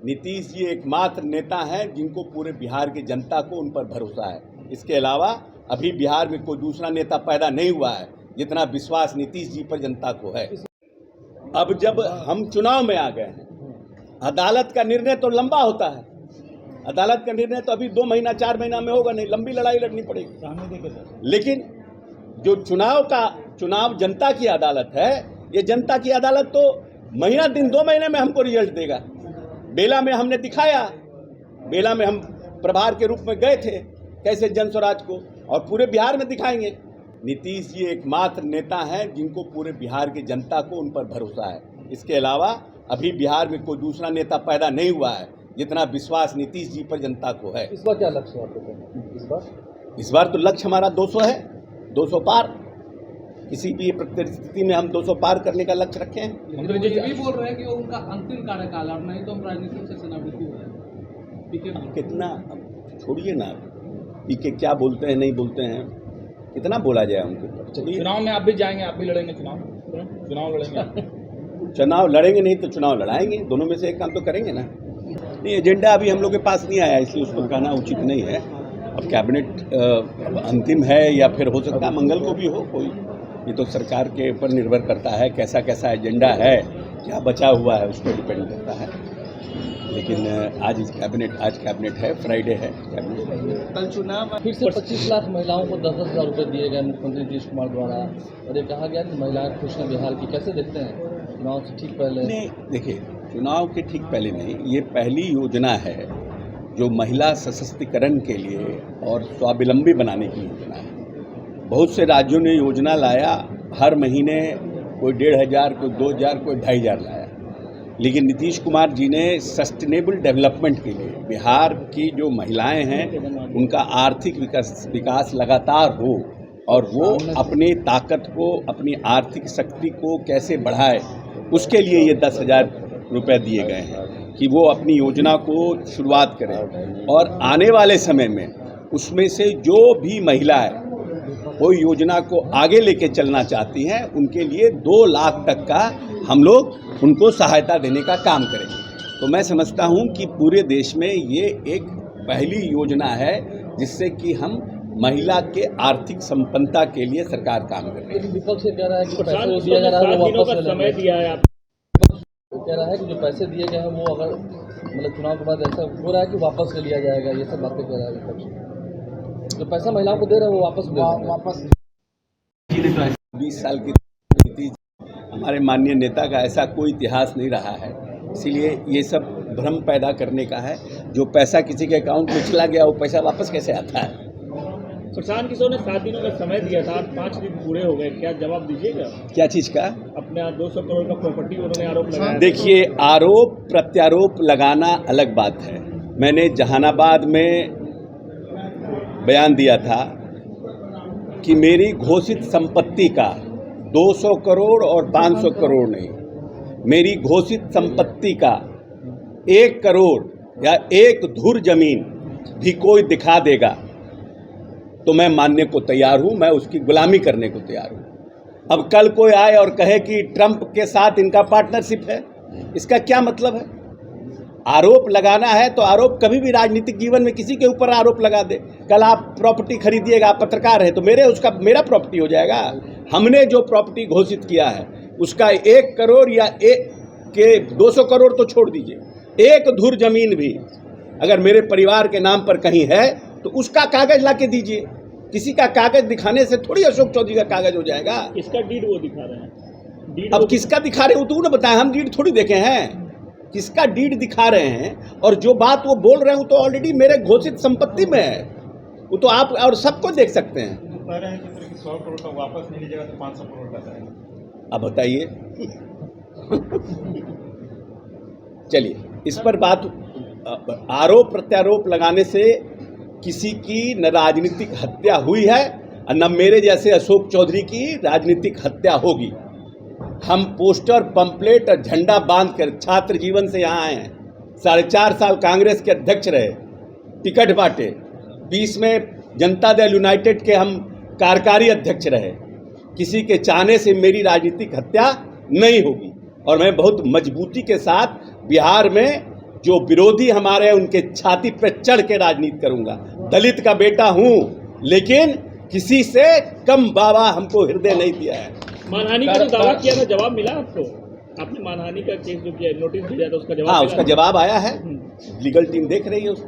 नीतीश जी एकमात्र नेता हैं जिनको पूरे बिहार की जनता को उन पर भरोसा है। इसके अलावा अभी बिहार में कोई दूसरा नेता पैदा नहीं हुआ है जितना विश्वास नीतीश जी पर जनता को है। अब जब हम चुनाव में आ गए हैं, अदालत का निर्णय तो लंबा होता है। अदालत का निर्णय तो अभी 2 महीना 4 महीना में होगा नहीं, लंबी लड़ाई लड़नी पड़ेगी। लेकिन जो चुनाव जनता की अदालत है, ये जनता की अदालत तो महीना दिन 2 महीने में हमको रिजल्ट देगा। बेला में हमने दिखाया, बेला में हम प्रभार के रूप में गए थे कैसे जन स्वराज को, और पूरे बिहार में दिखाएंगे। नीतीश जी एकमात्र नेता हैं जिनको पूरे बिहार की जनता को उन पर भरोसा है। इसके अलावा अभी बिहार में कोई दूसरा नेता पैदा नहीं हुआ है जितना विश्वास नीतीश जी पर जनता को है। इस बार क्या लक्ष्य है आपका? इस बार तो लक्ष्य हमारा 200 है, 200 पार। किसी भी परिस्थिति में हम 200 पार करने का लक्ष्य रखे हैं। हम तो ये भी बोल रहे हैं कि वो उनका अंतिम कार्यकाल है, नहीं तो हम राजनीति से सेनावृत्ति हो जाए। कितना छोड़िए ना, पीके क्या बोलते हैं नहीं बोलते हैं, कितना बोला जाए उनके। चुनाव में आप भी जाएंगे, आप भी लड़ेंगे चुनाव लड़ेंगे? चुनाव लड़ेंगे नहीं तो चुनाव लड़ाएंगे, दोनों में से एक काम तो करेंगे ना। नहीं, एजेंडा अभी हम लोग के पास नहीं आया, इसलिए उसको कहना उचित नहीं है। अब कैबिनेट अंतिम है या फिर हो सकता है मंगल को भी हो कोई, ये तो सरकार के ऊपर निर्भर करता है। कैसा कैसा एजेंडा है, क्या बचा हुआ है, उस पर डिपेंड करता है। लेकिन आज कैबिनेट है, फ्राइडे है कैबिनेट। कल चुनाव फिर से 25 लाख महिलाओं को 10-10 हज़ार रुपये दिए गए मुख्यमंत्री नीतीश कुमार द्वारा, और ये कहा गया कि महिलाएं खुश हैं बिहार की। कैसे देखते हैं चुनाव से ठीक पहले? नहीं, देखिए, चुनाव के ठीक पहले नहीं, ये पहली योजना है जो महिला सशक्तिकरण के लिए और स्वावलंबी बनाने की योजना है। बहुत से राज्यों ने योजना लाया, हर महीने कोई 1,500, कोई 2,000, कोई 2,500 लाया। लेकिन नीतीश कुमार जी ने सस्टेनेबल डेवलपमेंट के लिए बिहार की जो महिलाएं हैं उनका आर्थिक विकास लगातार हो, और वो अपनी ताकत को, अपनी आर्थिक शक्ति को कैसे बढ़ाए, उसके लिए ये 10,000 रुपये दिए गए हैं कि वो अपनी योजना को शुरुआत करें। और आने वाले समय में उसमें से जो भी महिलाएं कोई योजना को आगे लेके चलना चाहती हैं, उनके लिए 2 लाख तक का हम लोग उनको सहायता देने का काम करेंगे। तो मैं समझता हूं कि पूरे देश में ये एक पहली योजना है जिससे कि हम महिला के आर्थिक संपन्नता के लिए सरकार काम कर रही है। विपक्ष कह रहा है कि पैसे दिया जा रहा है वो वापस समय दिया है। कह रहा है कि जो पैसे दिए गए हैं वो अगर मतलब चुनाव के बाद ऐसा हो रहा है कि वापस ले लिया जाएगा, ये सब बातें कह रहा है विपक्ष। जो पैसा महिलाओं को दे रहे हैं वो वापस 20 साल की नीति हमारे माननीय नेता का ऐसा कोई इतिहास नहीं रहा है, इसीलिए ये सब भ्रम पैदा करने का है। जो पैसा किसी के अकाउंट में चला गया वो पैसा वापस कैसे आता है? प्रशांत किशोर ने 7 दिनों का समय दिया था, 5 दिन पूरे हो गए, क्या जवाब दीजिएगा? क्या चीज़ का? अपने 200 करोड़ का प्रॉपर्टी उन्होंने आरोप लगाया। देखिए, आरोप प्रत्यारोप लगाना अलग बात है। मैंने जहानाबाद में बयान दिया था कि मेरी घोषित संपत्ति का 200 करोड़ और 500 करोड़ नहीं, मेरी घोषित संपत्ति का 1 करोड़ या 1 धुर जमीन भी कोई दिखा देगा तो मैं मानने को तैयार हूं, मैं उसकी गुलामी करने को तैयार हूं। अब कल कोई आए और कहे कि ट्रंप के साथ इनका पार्टनरशिप है, इसका क्या मतलब है? आरोप लगाना है तो आरोप कभी भी राजनीतिक जीवन में किसी के ऊपर आरोप लगा दे। कल आप प्रॉपर्टी खरीदिएगा, आप पत्रकार है तो मेरा प्रॉपर्टी हो जाएगा। हमने जो प्रॉपर्टी घोषित किया है उसका 1 करोड़ या 200 करोड़ तो छोड़ दीजिए, 1 धुर जमीन भी अगर मेरे परिवार के नाम पर कहीं है तो उसका कागज ला के दीजिए। किसी का कागज दिखाने से थोड़ी अशोक चौधरी का कागज हो जाएगा। इसका डीड वो दिखा रहे हैं। अब किसका दिखा रहे हो तू ना बताए, हम डीड थोड़ी देखे हैं। किसका डीड दिखा रहे हैं, और जो बात वो बोल रहे हो तो ऑलरेडी मेरे घोषित संपत्ति में है, वो तो आप और सबको देख सकते हैं। कह रहे हैं कि 100 करोड़ का वापस नहीं लीजिएगा तो 500 करोड़ का जाएगा। अब बताइए। चलिए, इस पर बात, आरोप प्रत्यारोप लगाने से किसी की न राजनीतिक हत्या हुई है और न मेरे जैसे अशोक चौधरी की राजनीतिक हत्या होगी। हम पोस्टर, पंपलेट और झंडा बांधकर छात्र जीवन से यहाँ आए हैं। 4.5 साल कांग्रेस के अध्यक्ष रहे, टिकट बांटे, 20 में जनता दल यूनाइटेड के हम कार्यकारी अध्यक्ष रहे। किसी के चाहने से मेरी राजनीतिक हत्या नहीं होगी और मैं बहुत मजबूती के साथ बिहार में जो विरोधी हमारे हैं उनके छाती पे चढ़ के राजनीति करूंगा। दलित का बेटा हूं, लेकिन किसी से कम बाबा हमको हृदय नहीं दिया है। मानहानि का जो दावा किया था, जवाब मिला आपको? आपने मानहानि का केस जो किया, नोटिस भेजा था, उसका जवाब हाँ, मिला? उसका जवाब आया है, लीगल टीम देख रही है उसको।